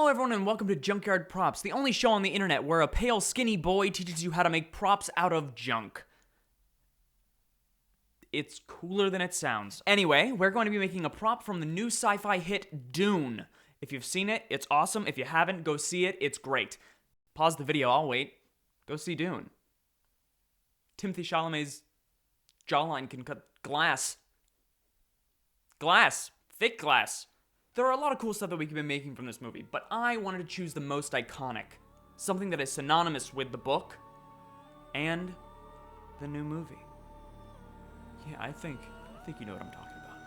everyone, and welcome to Junkyard Props, the only show on the internet where a pale, skinny boy teaches you how to make props out of junk. It's cooler than it sounds. Anyway, we're going to be making a prop from the new sci-fi hit Dune. If you've seen it, it's awesome. If you haven't, go see it. It's great. Pause the video, I'll wait. Go see Dune. Timothée Chalamet's jawline can cut glass. Glass. Thick glass. There are a lot of cool stuff that we could be making from this movie, but I wanted to choose the most iconic. Something that is synonymous with the book and the new movie. Yeah, I think you know what I'm talking about.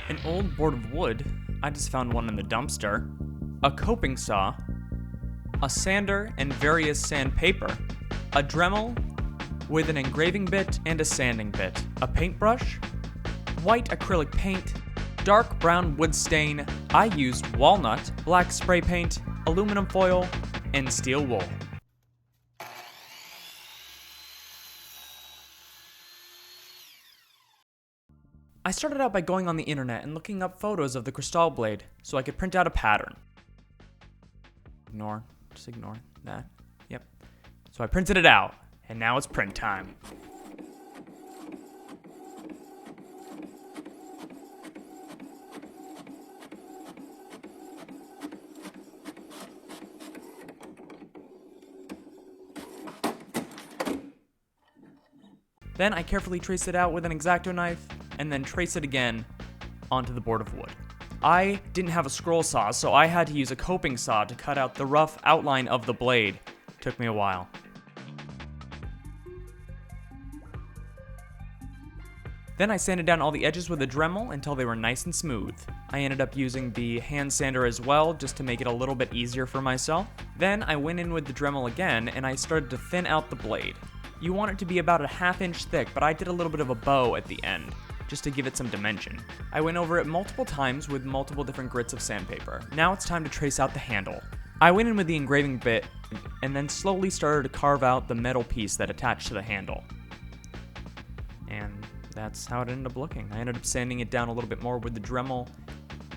An old board of wood. I just found one in the dumpster. A coping saw, a sander and various sandpaper, a Dremel with an engraving bit and a sanding bit, a paintbrush, white acrylic paint, dark brown wood stain. I used walnut, black spray paint, aluminum foil, and steel wool. I started out by going on the internet and looking up photos of the crystal blade so I could print out a pattern. Just ignore that. Yep. So I printed it out, and now it's print time. Then I carefully trace it out with an X-Acto knife, and then trace it again onto the board of wood. I didn't have a scroll saw, so I had to use a coping saw to cut out the rough outline of the blade. Took me a while. Then I sanded down all the edges with a Dremel until they were nice and smooth. I ended up using the hand sander as well, just to make it a little bit easier for myself. Then I went in with the Dremel again, and I started to thin out the blade. You want it to be about a ½ inch thick, but I did a little bit of a bow at the end, just to give it some dimension. I went over it multiple times with multiple different grits of sandpaper. Now it's time to trace out the handle. I went in with the engraving bit and then slowly started to carve out the metal piece that attached to the handle. And that's how it ended up looking. I ended up sanding it down a little bit more with the Dremel.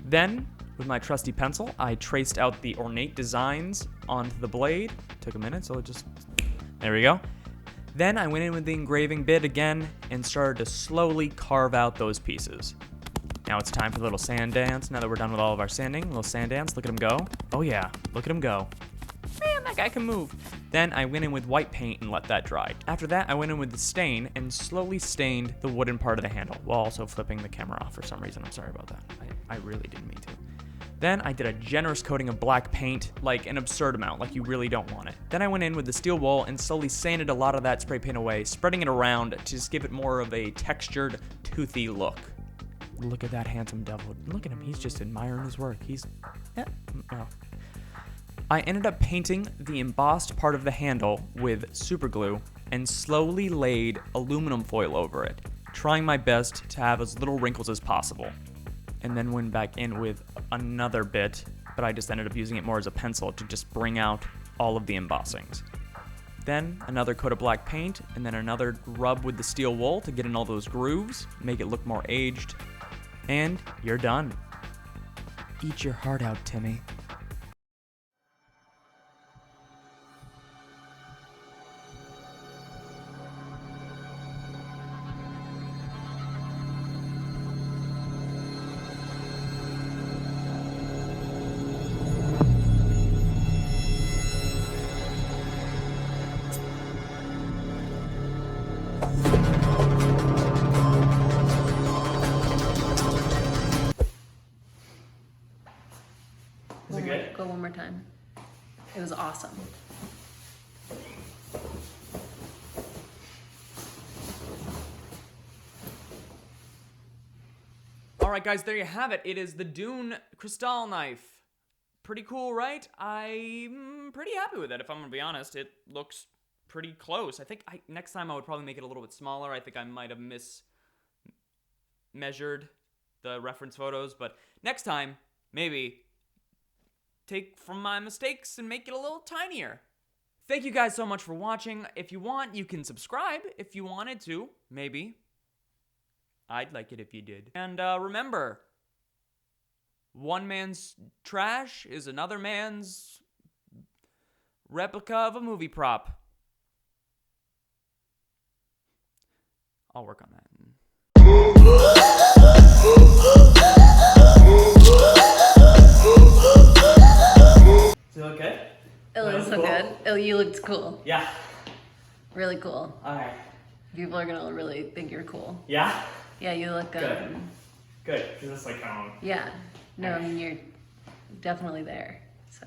Then, with my trusty pencil, I traced out the ornate designs onto the blade. Took a minute, so there we go. Then I went in with the engraving bit again and started to slowly carve out those pieces. Now it's time for a little sand dance. Now that we're done with all of our sanding, a little sand dance. Look at him go. Oh yeah, look at him go. Man, that guy can move. Then I went in with white paint and let that dry. After that, I went in with the stain and slowly stained the wooden part of the handle, while also flipping the camera off for some reason. I'm sorry about that. I really didn't mean to. Then I did a generous coating of black paint, like an absurd amount, like you really don't want it. Then I went in with the steel wool and slowly sanded a lot of that spray paint away, spreading it around to just give it more of a textured, toothy look. Look at that handsome devil. Look at him, he's just admiring his work. I ended up painting the embossed part of the handle with super glue and slowly laid aluminum foil over it, trying my best to have as little wrinkles as possible. And then went back in with another bit, but I just ended up using it more as a pencil to just bring out all of the embossings. Then another coat of black paint, and then another rub with the steel wool to get in all those grooves, make it look more aged, and you're done. Eat your heart out, Timmy. Was it good? Go one more time. It was awesome. Alright guys, there you have it. It is the Dune crystal knife. Pretty cool, right? I'm pretty happy with it, if I'm gonna be honest. It looks pretty close. I think next time I would probably make it a little bit smaller. I think I might have measured the reference photos, but next time, maybe take from my mistakes and make it a little tinier. Thank you guys so much for watching. If you want, you can subscribe if you wanted to, maybe. I'd like it if you did. And remember, one man's trash is another man's replica of a movie prop. I'll work on that. Does it look good? It looks so good. Oh, you looked cool. Yeah. Really cool. Alright. People are gonna really think you're cool. Yeah? Yeah, you look good. Good. Because it's like, Yeah. No, I mean, you're definitely there. So.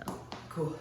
Cool.